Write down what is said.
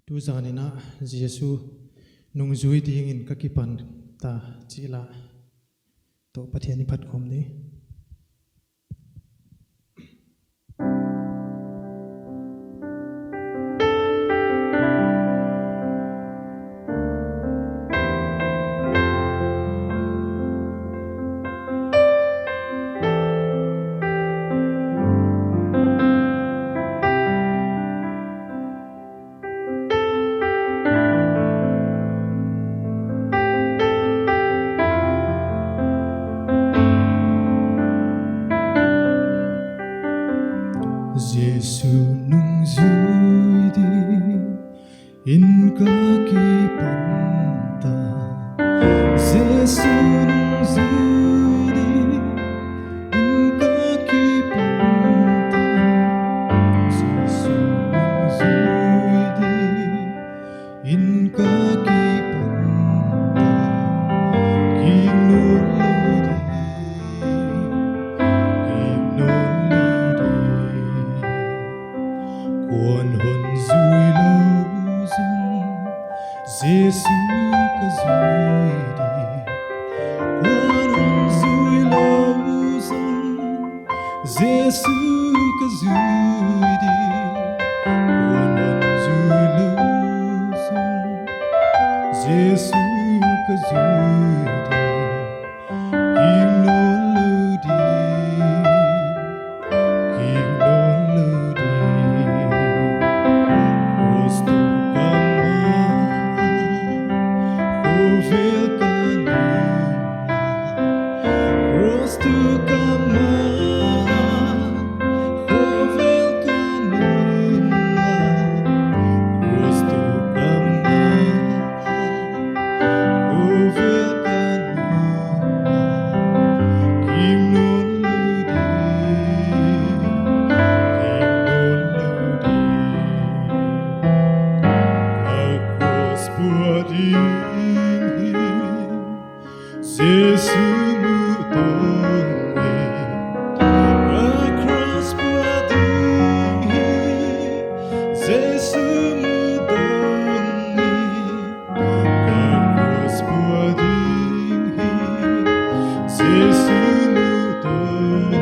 tu zanina Jesu nungzui dingin kakipan ta chila to pathiani phat khom ni Jesu nungzui di in kakipan ta Jesu nungzui di in kakipan ta Jesu nungzui di in kakipan ta Quan hồn dùi lâu dâng Giêsu ca dùi đi Quan hồn dùi lâu dâng Giêsu ca dùi đi Quan hồn dùi lâu dâng Giêsu ca dùi đi Kim nôn lưu đi Kim nôn lưu đi Giêsu mudongi across Puadingi Giêsu mudongi across Puadingi Giêsu mudongi